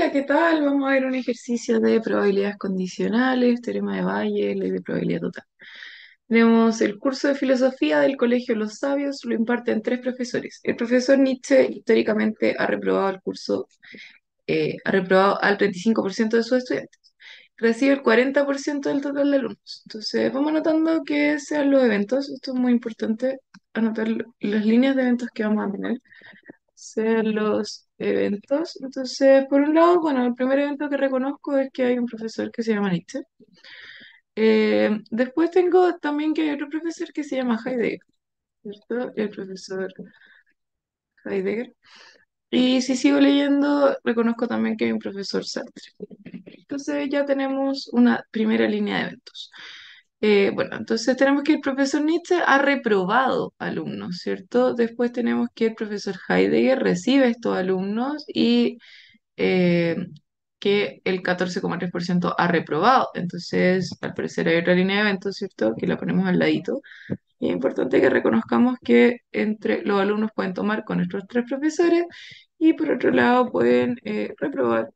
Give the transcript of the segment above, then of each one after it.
Hola, ¿qué tal? Vamos a ver un ejercicio de probabilidades condicionales, teorema de Bayes, ley de probabilidad total. Tenemos el curso de filosofía del Colegio Los Sabios, lo imparten tres profesores. El profesor Nietzsche históricamente ha reprobado el curso, ha reprobado al 35% de sus estudiantes. Recibe el 40% del total de alumnos. Entonces, vamos anotando que sean los eventos. Esto es muy importante, anotar las líneas de eventos que vamos a tener ser los eventos. Entonces, por un lado, bueno, el primer evento que reconozco es que hay un profesor que se llama Nietzsche. Después tengo también que hay otro profesor que se llama Heidegger, ¿cierto? El profesor Heidegger. Y si sigo leyendo, reconozco también que hay un profesor Sartre. Entonces ya tenemos una primera línea de eventos. Bueno, entonces tenemos que el profesor Nietzsche ha reprobado alumnos, ¿cierto? Después tenemos que el profesor Heidegger recibe estos alumnos y eh, que el 14,3% ha reprobado. Entonces, al parecer hay otra línea de eventos, ¿cierto? Que la ponemos al ladito. Y es importante que reconozcamos que entre los alumnos pueden tomar con estos tres profesores y por otro lado pueden reprobar,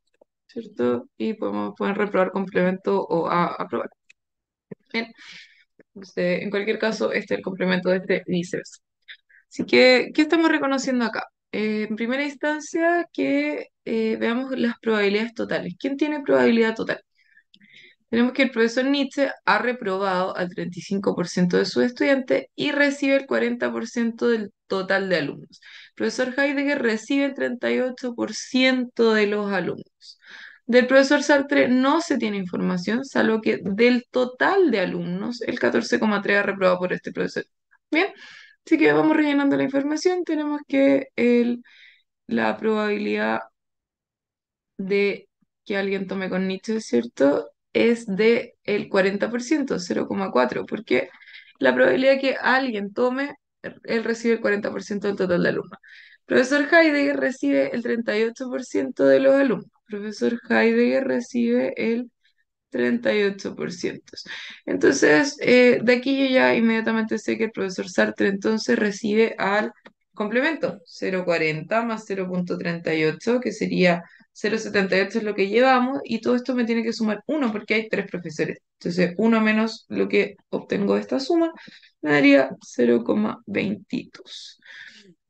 ¿cierto? Y pueden reprobar complemento o aprobar. Bien, entonces, en cualquier caso, este es el complemento de este y viceversa. Así que, ¿qué estamos reconociendo acá? En primera instancia, que veamos las probabilidades totales. ¿Quién tiene probabilidad total? Tenemos que el profesor Nietzsche ha reprobado al 35% de sus estudiantes y recibe el 40% del total de alumnos. El profesor Heidegger recibe el 38% de los alumnos. Del profesor Sartre no se tiene información, salvo que del total de alumnos, el 14,3% ha reprobado por este profesor. Bien, así que vamos rellenando la información. Tenemos que la probabilidad de que alguien tome con Nietzsche, ¿cierto? Es de el 40%, 0,4, porque la probabilidad de que alguien tome, él recibe el 40% del total de alumnos. Profesor Heidegger recibe el 38% de los alumnos. Profesor Heidegger recibe el 38%. Entonces, de aquí yo ya inmediatamente sé que el profesor Sartre entonces recibe al complemento 0,40 más 0,38, que sería 0,78 es lo que llevamos, y todo esto me tiene que sumar 1 porque hay tres profesores. Entonces, 1 menos lo que obtengo de esta suma me daría 0,22.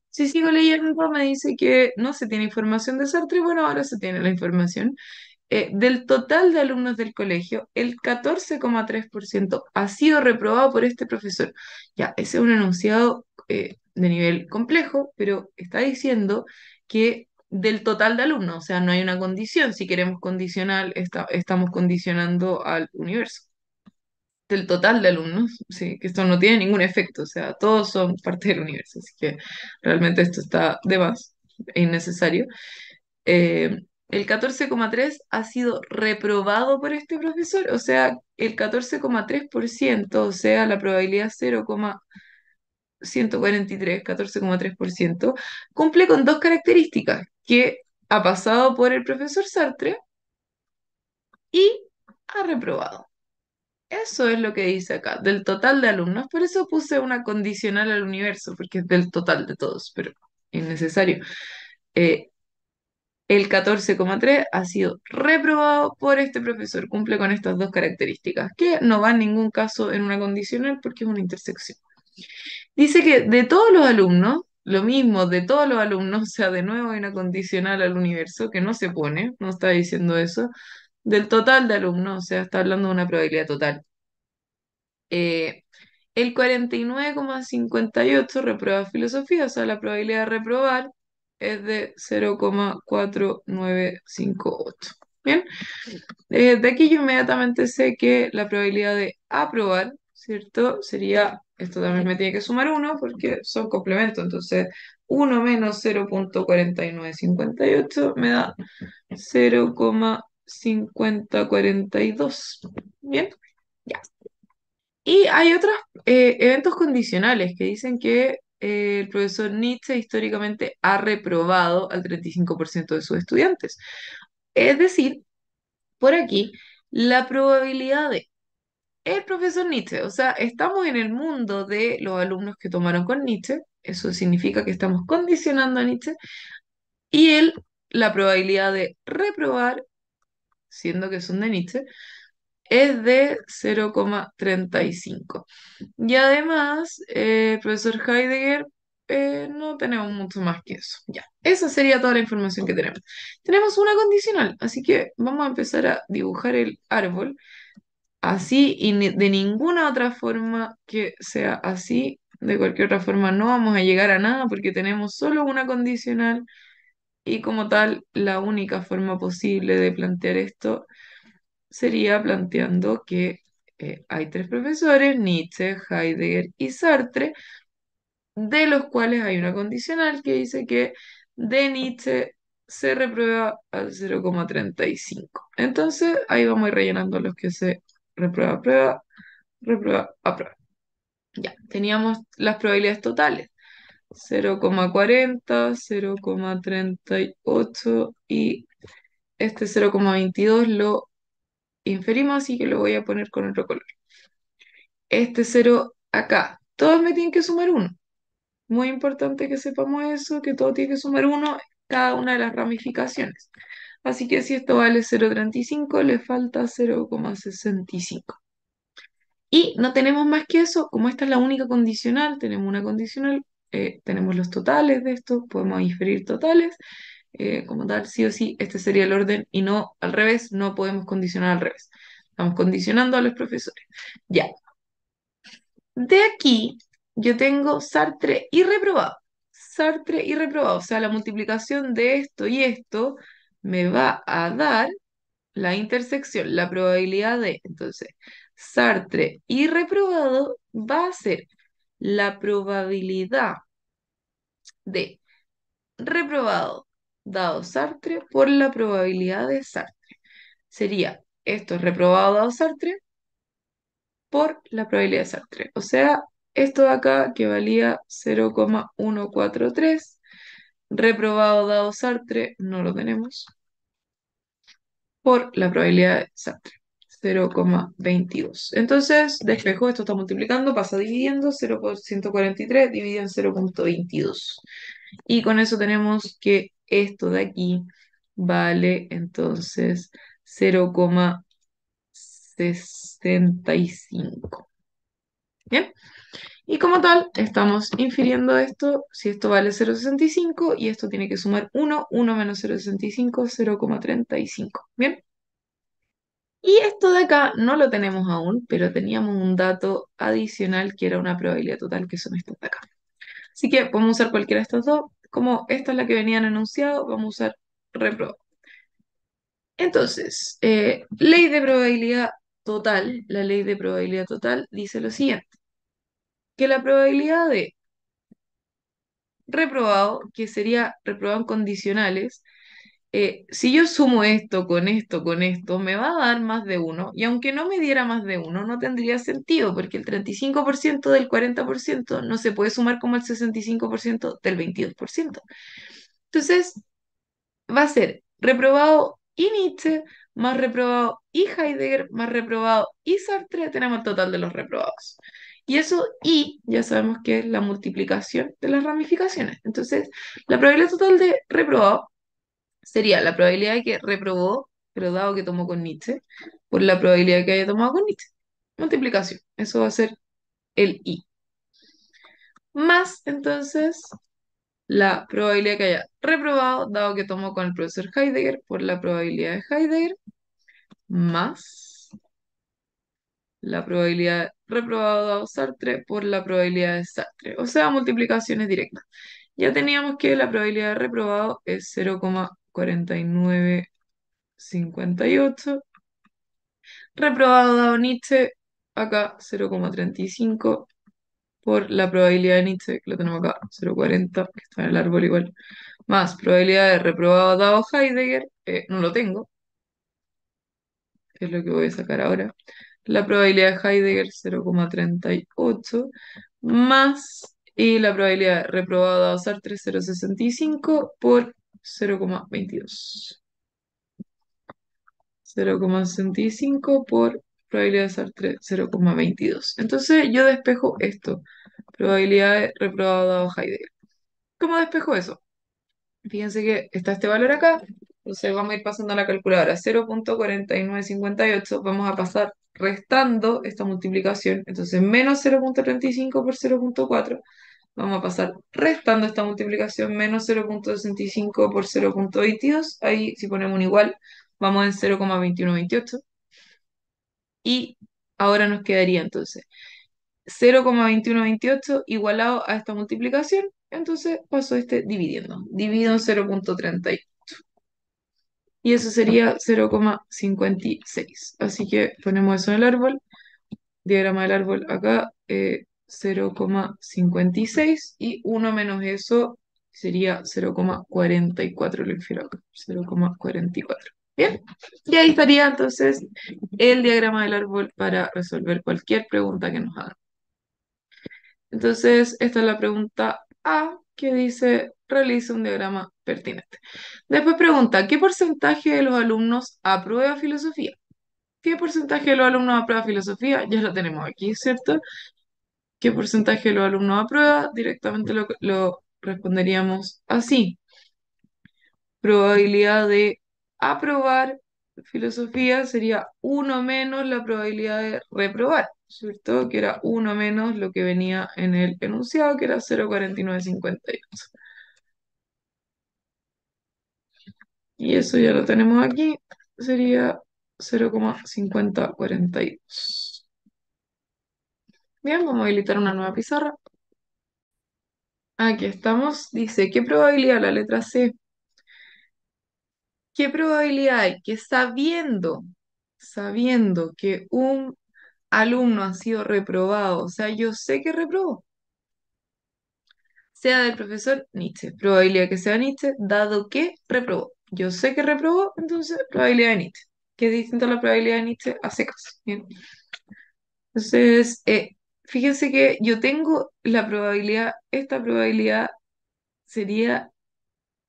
Si sigo leyendo, me dice que no se tiene información de Sartre. Bueno, ahora se tiene la información. Del total de alumnos del colegio, el 14,3% ha sido reprobado por este profesor. Ya, ese es un enunciado de nivel complejo, pero está diciendo que del total de alumnos, o sea, no hay una condición. Si queremos condicional, estamos condicionando al universo. Del total de alumnos, sí, que esto no tiene ningún efecto, o sea, todos son parte del universo, así que realmente esto está de más, es innecesario. El 14,3 ha sido reprobado por este profesor, o sea, el 14,3%, o sea, la probabilidad 0,143, 14,3%, cumple con dos características, que ha pasado por el profesor Sartre y ha reprobado. Eso es lo que dice acá, del total de alumnos. Por eso puse una condicional al universo, porque es del total de todos, pero innecesario. Eh, el 14,3 ha sido reprobado por este profesor. Cumple con estas dos características, que no va en ningún caso en una condicional porque es una intersección. Dice que de todos los alumnos, lo mismo de todos los alumnos, o sea, de nuevo hay una condicional al universo que no se pone, no está diciendo eso, del total de alumnos, o sea, está hablando de una probabilidad total. Eh, el 49,58 reprueba filosofía, o sea, la probabilidad de reprobar es de 0,4958. Bien, de aquí yo inmediatamente sé que la probabilidad de aprobar, ¿cierto? Sería, esto también me tiene que sumar 1 porque son complementos, entonces 1 menos 0,4958 me da 0,5042. Bien, ya. Y hay otros eventos condicionales que dicen que el profesor Nietzsche históricamente ha reprobado al 35% de sus estudiantes. Es decir, por aquí, la probabilidad de el profesor Nietzsche, o sea, estamos en el mundo de los alumnos que tomaron con Nietzsche, eso significa que estamos condicionando a Nietzsche, y la probabilidad de reprobar, siendo que son de Nietzsche, es de 0,35. Y además, profesor Heidegger, no tenemos mucho más que eso. Ya, esa sería toda la información que tenemos. Tenemos una condicional, así que vamos a empezar a dibujar el árbol así y de ninguna otra forma que sea así. De cualquier otra forma no vamos a llegar a nada porque tenemos solo una condicional y como tal, la única forma posible de plantear esto sería planteando que hay tres profesores, Nietzsche, Heidegger y Sartre, de los cuales hay una condicional que dice que de Nietzsche se reprueba al 0,35. Entonces ahí vamos a ir rellenando los que se reprueba, prueba, reprueba, aprueba. Ya, teníamos las probabilidades totales. 0,40, 0,38 y este 0,22 lo inferimos, así que lo voy a poner con otro color. Este cero acá, todos me tienen que sumar uno. Muy importante que sepamos eso, que todo tiene que sumar uno cada una de las ramificaciones. Así que si esto vale 0,35, le falta 0,65. Y no tenemos más que eso, como esta es la única condicional, tenemos una condicional, tenemos los totales de esto, podemos inferir totales, como tal, sí o sí, este sería el orden y no al revés, no podemos condicionar al revés. Estamos condicionando a los profesores. Ya, de aquí yo tengo Sartre y reprobado. Sartre y reprobado, o sea, la multiplicación de esto y esto me va a dar la intersección, la probabilidad de, entonces, Sartre y reprobado va a ser la probabilidad de reprobado dado Sartre por la probabilidad de Sartre. Sería esto reprobado dado Sartre por la probabilidad de Sartre. O sea, esto de acá que valía 0,143, reprobado dado Sartre, no lo tenemos, por la probabilidad de Sartre. 0,22. Entonces, despejo, esto está multiplicando, pasa dividiendo, 0 por 143 dividido en 0,22. Y con eso tenemos que esto de aquí vale entonces 0,65. ¿Bien? Y como tal, estamos infiriendo esto, si esto vale 0,65 y esto tiene que sumar 1, 1 menos 0,65, 0,35. ¿Bien? Y esto de acá no lo tenemos aún, pero teníamos un dato adicional que era una probabilidad total, que son estas de acá. Así que podemos usar cualquiera de estas dos. Como esta es la que venían enunciado, vamos a usar repro. Entonces, ley de probabilidad total, la ley de probabilidad total dice lo siguiente, que la probabilidad de reprobado, que sería reprobado en condicionales, si yo sumo esto, con esto, me va a dar más de uno, y aunque no me diera más de uno, no tendría sentido, porque el 35% del 40% no se puede sumar como el 65% del 22%. Entonces, va a ser reprobado y Nietzsche, más reprobado y Heidegger, más reprobado y Sartre, tenemos el total de los reprobados. Y eso, y ya sabemos que es la multiplicación de las ramificaciones. Entonces, la probabilidad total de reprobado sería la probabilidad de que reprobó, pero dado que tomó con Nietzsche, por la probabilidad de que haya tomado con Nietzsche. Multiplicación. Eso va a ser el I. Más, entonces, la probabilidad que haya reprobado, dado que tomó con el profesor Heidegger, por la probabilidad de Heidegger, más la probabilidad de reprobado dado Sartre por la probabilidad de Sartre. O sea, multiplicaciones directas. Ya teníamos que la probabilidad de reprobado es 0,4958. Reprobado dado Nietzsche, acá 0,35 por la probabilidad de Nietzsche, que lo tenemos acá, 0,40, que está en el árbol igual, más probabilidad de reprobado dado Heidegger, no lo tengo, que es lo que voy a sacar ahora. La probabilidad de Heidegger 0,38 más y la probabilidad de reprobado dado Sartre 0,65 por 0,22. 0,65 por probabilidad de Sartre 0,22. Entonces yo despejo esto. Probabilidad de reprobado dado Heidegger. ¿Cómo despejo eso? Fíjense que está este valor acá, entonces vamos a ir pasando a la calculadora 0,4958, vamos a pasar restando esta multiplicación, entonces menos 0,35 por 0,4, vamos a pasar restando esta multiplicación menos 0,65 por 0,22, ahí si ponemos un igual, vamos en 0,2128, y ahora nos quedaría entonces 0,2128 igualado a esta multiplicación, entonces paso este dividiendo. Divido en 0,30 y eso sería 0,56. Así que ponemos eso en el árbol, diagrama del árbol acá, 0,56 y 1 menos eso sería 0,44, lo infiero acá, 0,44. Bien, y ahí estaría entonces el diagrama del árbol para resolver cualquier pregunta que nos hagan. Entonces, esta es la pregunta A que dice, realiza un diagrama pertinente. Después pregunta, ¿qué porcentaje de los alumnos aprueba filosofía? ¿Qué porcentaje de los alumnos aprueba filosofía? Ya lo tenemos aquí, ¿cierto? ¿Qué porcentaje de los alumnos aprueba? Directamente lo responderíamos así. Probabilidad de aprobar filosofía sería uno menos la probabilidad de reprobar, ¿cierto? Que era uno menos lo que venía en el enunciado, que era 0,4958. Y eso ya lo tenemos aquí, sería 0,5042. Bien, vamos a habilitar una nueva pizarra. Aquí estamos. Dice, ¿qué probabilidad? La letra C. ¿Qué probabilidad hay que sabiendo que un alumno ha sido reprobado, o sea, yo sé que reprobó, sea del profesor Nietzsche, probabilidad que sea Nietzsche, dado que reprobó? Yo sé que reprobó, entonces probabilidad de Nietzsche, que es distinta a la probabilidad de Nietzsche a secas. Bien. Entonces, fíjense que yo tengo la probabilidad, esta probabilidad sería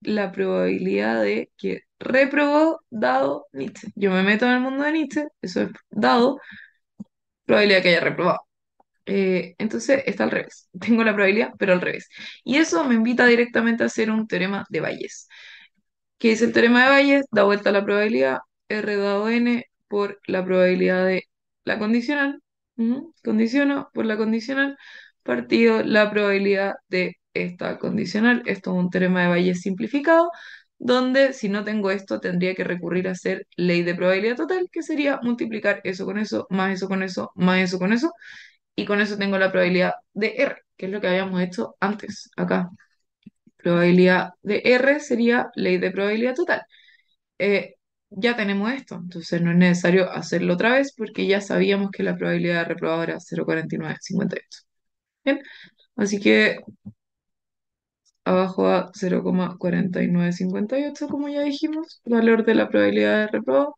la probabilidad de que reprobó dado Nietzsche. Yo me meto en el mundo de Nietzsche, eso es dado probabilidad que haya reprobado. Entonces está al revés. Tengo la probabilidad, pero al revés. Y eso me invita directamente a hacer un teorema de Bayes. ¿Qué dice el teorema de Bayes? Da vuelta a la probabilidad R dado N por la probabilidad de la condicional. Condiciono por la condicional partido la probabilidad de esta condicional. Esto es un teorema de Bayes simplificado, donde si no tengo esto tendría que recurrir a hacer ley de probabilidad total, que sería multiplicar eso con eso, más eso con eso, más eso con eso, y con eso tengo la probabilidad de R, que es lo que habíamos hecho antes acá. Probabilidad de R sería ley de probabilidad total. Eh, ya tenemos esto, entonces no es necesario hacerlo otra vez porque ya sabíamos que la probabilidad de reprobado era 0,4958. Bien, así que abajo a 0,4958, como ya dijimos, valor de la probabilidad de reprobado,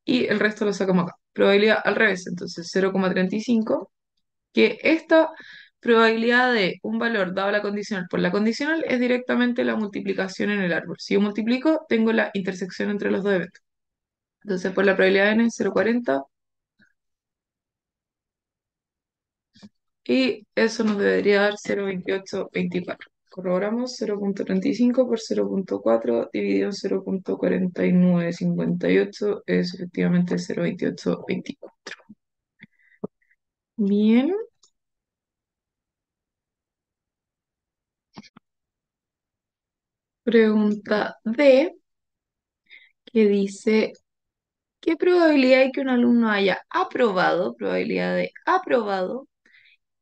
y el resto lo sacamos acá. Probabilidad al revés, entonces 0,35, que esta probabilidad de un valor dado la condicional por la condicional es directamente la multiplicación en el árbol. Si yo multiplico, tengo la intersección entre los dos eventos. Entonces, por la probabilidad n, 0,40, y eso nos debería dar 0,2824. Corroboramos 0,35 por 0,4 dividido en 0,4958 es efectivamente 0,2824. Bien, pregunta D, que dice, ¿qué probabilidad hay que un alumno haya aprobado, probabilidad de aprobado,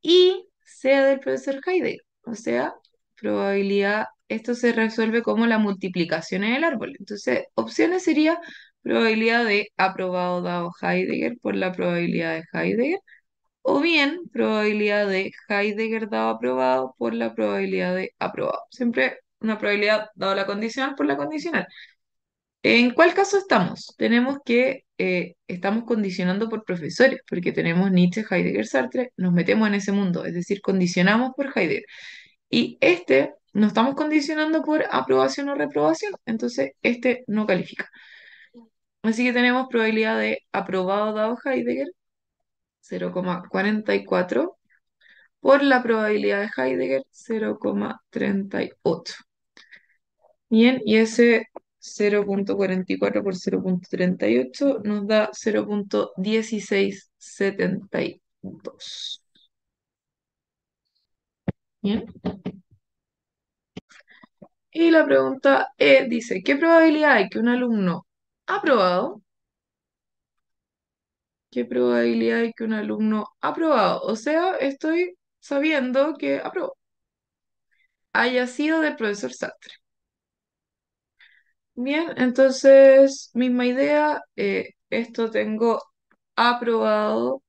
y sea del profesor Heidegger? O sea, probabilidad, esto se resuelve como la multiplicación en el árbol. Entonces, opciones sería probabilidad de aprobado dado Heidegger por la probabilidad de Heidegger, o bien probabilidad de Heidegger dado aprobado por la probabilidad de aprobado. Siempre una probabilidad dado la condicional por la condicional. ¿En cuál caso estamos? Tenemos que estamos condicionando por profesores, porque tenemos Nietzsche, Heidegger, Sartre, nos metemos en ese mundo, es decir, condicionamos por Heidegger. Y este no estamos condicionando por aprobación o reprobación, entonces este no califica. Así que tenemos probabilidad de aprobado dado Heidegger, 0,44, por la probabilidad de Heidegger, 0,38. Bien, y ese 0,44 por 0,38 nos da 0,1672. Bien. Y la pregunta E dice, ¿qué probabilidad hay que un alumno aprobado? ¿Qué probabilidad hay que un alumno aprobado? O sea, estoy sabiendo que aprobó. Haya sido del profesor Sartre. Bien, entonces, misma idea, esto tengo aprobado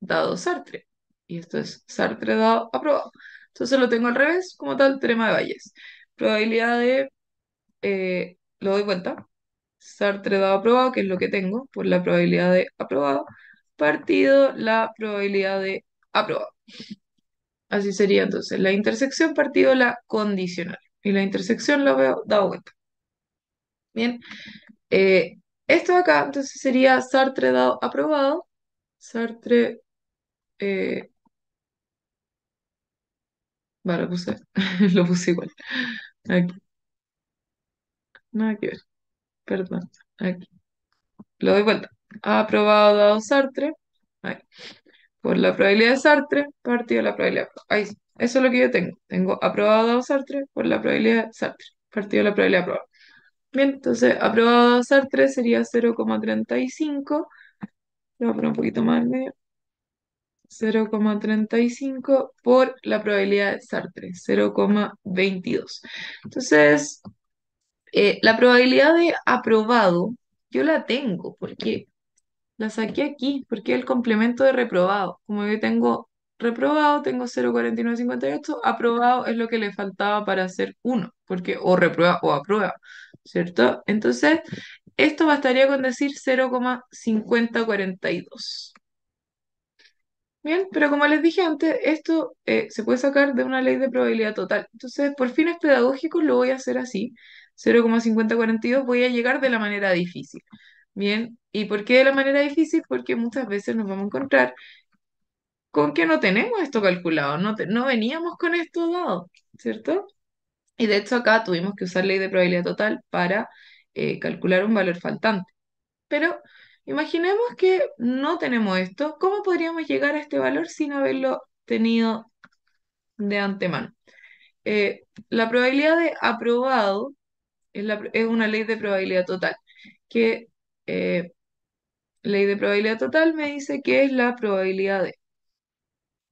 dado Sartre. Y esto es Sartre dado aprobado. Entonces lo tengo al revés, como tal, teorema de Bayes. Probabilidad de, lo doy vuelta, Sartre dado aprobado, que es lo que tengo, por la probabilidad de aprobado, partido la probabilidad de aprobado. Así sería entonces la intersección partido la condicional. Y la intersección la veo dado vuelta. Bien, eh, esto de acá entonces sería Sartre dado aprobado. Sartre, eh, vale, lo puse, lo puse igual. Aquí, nada que ver, perdón. Aquí, lo doy vuelta. Aprobado dado Sartre. Ahí. Por la probabilidad de Sartre, partido la probabilidad. Ahí, sí. Eso es lo que yo tengo. Tengo aprobado dado Sartre por la probabilidad de Sartre, partido la probabilidad aprobada. Bien, entonces aprobado dado Sartre sería 0,35. Le voy a poner un poquito más en medio. 0,35 por la probabilidad de Sartre, 0,22. Entonces, la probabilidad de aprobado, yo la tengo, porque la saqué aquí, porque es el complemento de reprobado. Como yo tengo reprobado, tengo 0,4958, aprobado es lo que le faltaba para hacer uno, porque o reprueba o aprueba, ¿cierto? Entonces, esto bastaría con decir 0,5042. Bien, pero como les dije antes, esto se puede sacar de una ley de probabilidad total. Entonces, por fines pedagógicos lo voy a hacer así. 0,5042 voy a llegar de la manera difícil. Bien, ¿y por qué de la manera difícil? Porque muchas veces nos vamos a encontrar con que no tenemos esto calculado, no veníamos con esto dado, ¿cierto? Y de hecho acá tuvimos que usar ley de probabilidad total para calcular un valor faltante. Pero imaginemos que no tenemos esto. ¿Cómo podríamos llegar a este valor sin haberlo tenido de antemano? La probabilidad de aprobado es una ley de probabilidad total, que eh, ley de probabilidad total me dice que es la probabilidad de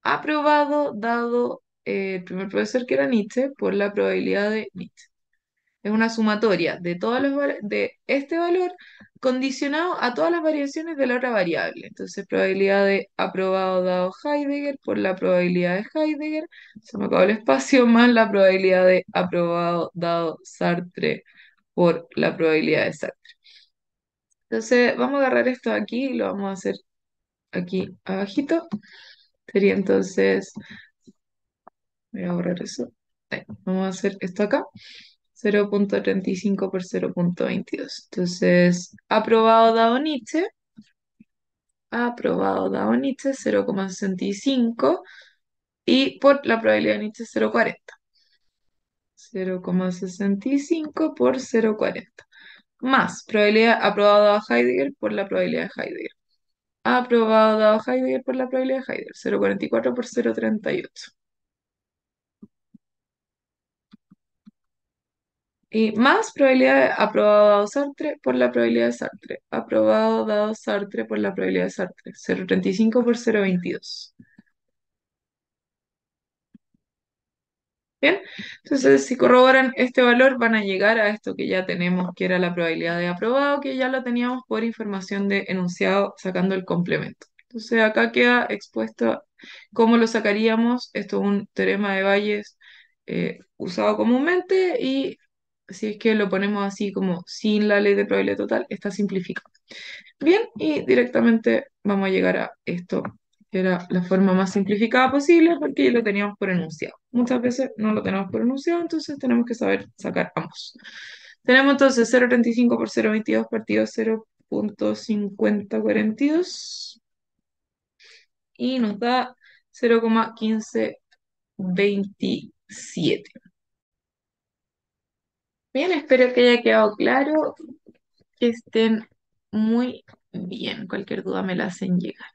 aprobado dado el primer profesor que era Nietzsche por la probabilidad de Nietzsche. Es una sumatoria de de este valor condicionado a todas las variaciones de la otra variable. Entonces, probabilidad de aprobado dado Heidegger por la probabilidad de Heidegger, se me acabó el espacio, más la probabilidad de aprobado dado Sartre por la probabilidad de Sartre. Entonces, vamos a agarrar esto aquí y lo vamos a hacer aquí abajito. Sería entonces, voy a borrar eso. Ahí, vamos a hacer esto acá. 0,35 por 0,22. Entonces, aprobado dado Nietzsche 0,65 y por la probabilidad de Nietzsche 0,40. 0,65 por 0,40. Más probabilidad aprobado dado Heidegger por la probabilidad de Heidegger. Aprobado dado Heidegger por la probabilidad de Heidegger. 0,44 por 0,38. Y más probabilidad de aprobado dado Sartre por la probabilidad de Sartre. Aprobado dado Sartre por la probabilidad de Sartre. 0,35 por 0,22. Bien, entonces si corroboran este valor van a llegar a esto que ya tenemos, que era la probabilidad de aprobado, que ya lo teníamos por información de enunciado sacando el complemento. Entonces acá queda expuesto cómo lo sacaríamos. Esto es un teorema de Bayes usado comúnmente y si es que lo ponemos así como sin la ley de probabilidad total, está simplificado. Bien, y directamente vamos a llegar a esto, que era la forma más simplificada posible porque lo teníamos por enunciado. Muchas veces no lo tenemos por enunciado, entonces tenemos que saber sacar ambos. Tenemos entonces 0,35 por 0,22 partido 0,5042 y nos da 0,1527. Bien, espero que haya quedado claro, que estén muy bien. Cualquier duda me la hacen llegar.